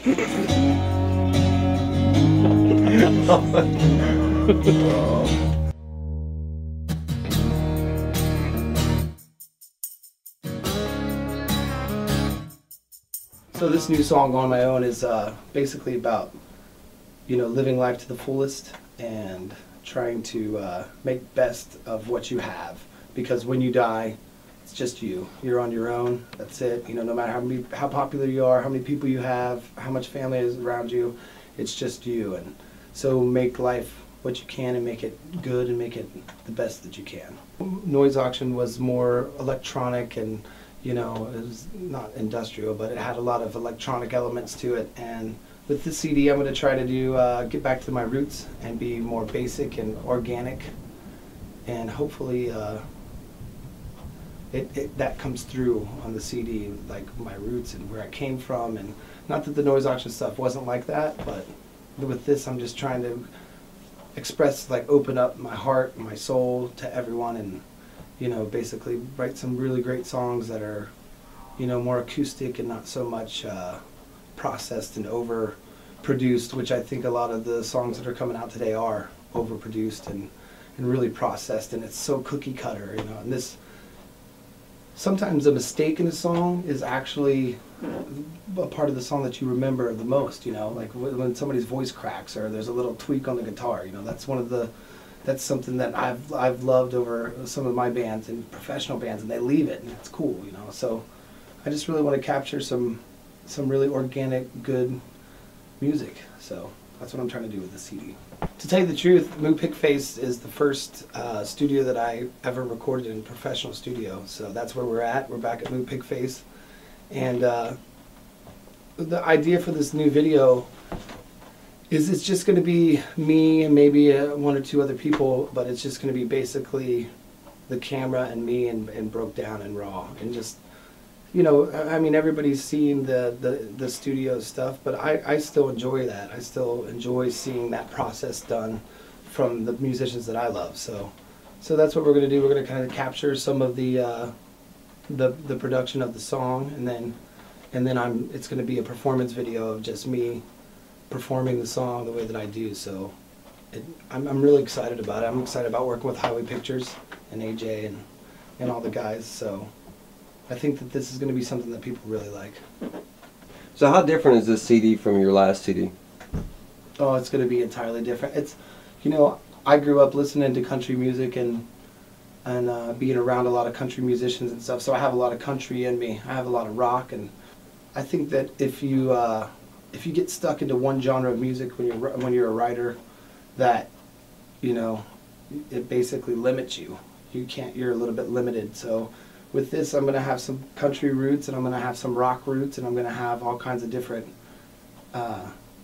So this new song, On My Own, is basically about, you know, living life to the fullest and trying to make best of what you have. Because when you die, it's just you. You're on your own. That's it. You know, no matter how popular you are, how many people you have, how much family is around you, it's just you. And so make life what you can and make it good and make it the best that you can. Noise Auction was more electronic and, you know, it was not industrial, but it had a lot of electronic elements to it. And with this CD, I'm going to try to do get back to my roots and be more basic and organic, and hopefully that comes through on the CD, like my roots and where I came from. And not that the Noise Auction stuff wasn't like that, but with this, I'm just trying to express, like, open up my heart, my soul to everyone, and, you know, basically write some really great songs that are, you know, more acoustic and not so much processed and overproduced, which I think a lot of the songs that are coming out today are overproduced and really processed, and it's so cookie cutter, you know. And this, sometimes a mistake in a song is actually a part of the song that you remember the most, you know, like when somebody's voice cracks or there's a little tweak on the guitar, you know. That's something that I've loved over some of my bands and professional bands, and they leave it, and it's cool, you know. So I just really want to capture some really organic, good music. So that's what I'm trying to do with the CD. To tell you the truth, Moo Pick Face is the first studio that I ever recorded in a professional studio. So that's where we're at. We're back at Moo Pick Face, and the idea for this new video is it's just going to be me and maybe one or two other people, but it's just going to be basically the camera and me and broke down and raw, and just, you know, I mean, everybody's seen the studio stuff, but I still enjoy that. I still enjoy seeing that process done from the musicians that I love. So that's what we're going to do. We're going to kind of capture some of the production of the song, and then it's going to be a performance video of just me performing the song the way that I do. So I'm really excited about it. I'm excited about working with Highway Pictures and AJ and all the guys. So I think that this is going to be something that people really like. So how different is this CD from your last CD? Oh, it's going to be entirely different. It's, you know, I grew up listening to country music and being around a lot of country musicians and stuff, so I have a lot of country in me. I have a lot of rock, and I think that if you get stuck into one genre of music when you're a writer, that, you know, it basically limits you. You're a little bit limited. So with this, I'm going to have some country roots, and I'm going to have some rock roots, and I'm going to have all kinds of different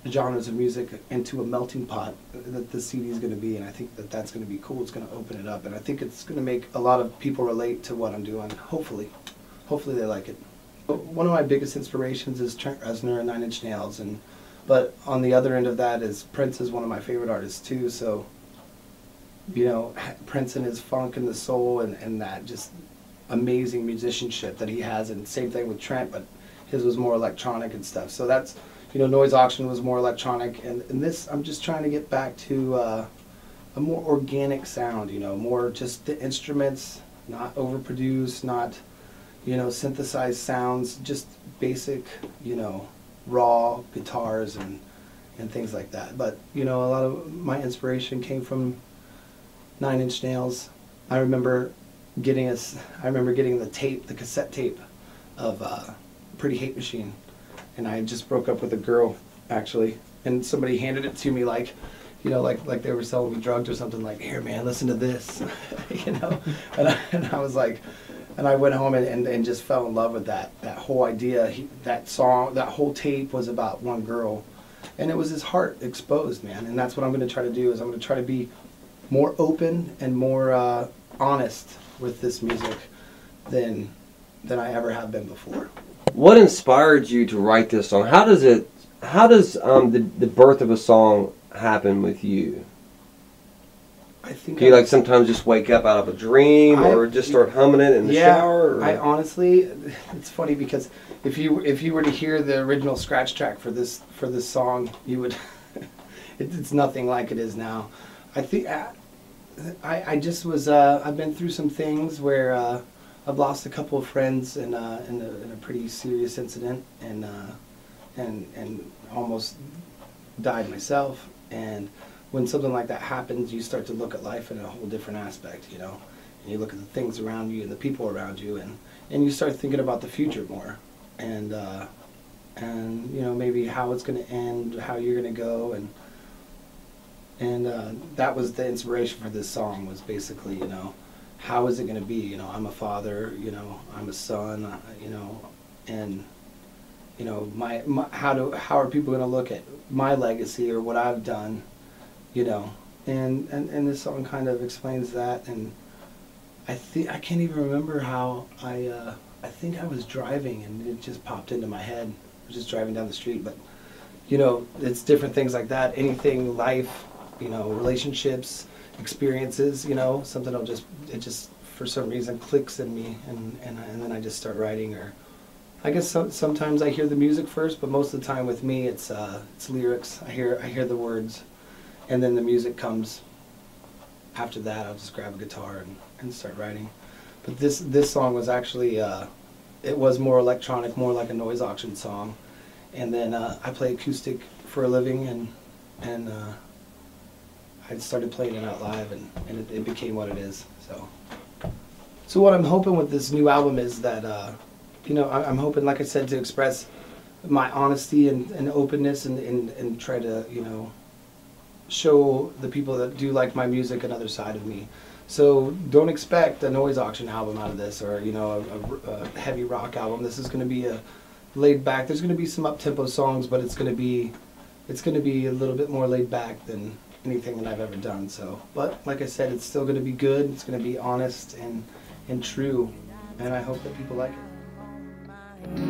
genres of music into a melting pot that the CD is going to be. And I think that that's going to be cool. It's going to open it up, and I think it's going to make a lot of people relate to what I'm doing. Hopefully they like it. One of my biggest inspirations is Trent Reznor and Nine Inch Nails, but on the other end of that is Prince is one of my favorite artists too. So, you know, Prince and his funk and the soul and that just amazing musicianship that he has, and same thing with Trent, but his was more electronic and stuff. So that's, you know, Noise Auction was more electronic, and this, I'm just trying to get back to a more organic sound, you know, more just the instruments, not overproduced, not, you know, synthesized sounds, just basic, you know, raw guitars and things like that. But, you know, a lot of my inspiration came from Nine Inch Nails. I remember getting the cassette tape of Pretty Hate Machine, and I just broke up with a girl, actually, and somebody handed it to me like, you know, like they were selling me drugs or something, like, here man, listen to this, you know, and I was like, and I went home and just fell in love with that whole idea. That song, that whole tape was about one girl, and it was his heart exposed, man. And that's what I'm going to try to do, is I'm going to try to be more open and more honest with this music than I ever have been before. What inspired you to write this song? How does the birth of a song happen with you? I think Do you like sometimes just wake up out of a dream or just start humming it in the shower? Or? I honestly, it's funny because if you were to hear the original scratch track for this song, you would. It's nothing like it is now. I think I just was. I've been through some things where I've lost a couple of friends in a pretty serious incident, and almost died myself. And when something like that happens, you start to look at life in a whole different aspect, you know. And you look at the things around you and the people around you, and you start thinking about the future more, and you know, maybe how it's going to end, how you're going to go, and that was the inspiration for this song. Was basically, you know, how is it going to be? You know, I'm a father, you know, I'm a son, you know, and you know, how are people going to look at my legacy or what I've done? You know, and this song kind of explains that. And I can't even remember how I think I was driving and it just popped into my head. I was just driving down the street, but you know, it's different things like that. Anything, life, you know, relationships, experiences, you know, something it just for some reason clicks in me, and then I just start writing. Or I guess sometimes I hear the music first, but most of the time with me it's lyrics. I hear the words. And then the music comes after that. I'll just grab a guitar and start writing. But this song was actually, it was more electronic, more like a noise auction song. And then I play acoustic for a living, and I started playing it out live, and it became what it is. So what I'm hoping with this new album is that, you know, I'm hoping, like I said, to express my honesty and openness, and try to, you know, show the people that do like my music another side of me. So don't expect a noise auction album out of this, or you know, a heavy rock album. This is going to be a laid back. There's going to be some up tempo songs, but it's going to be a little bit more laid back than anything that I've ever done. So, but like I said, it's still going to be good. It's going to be honest and true, and I hope that people like it.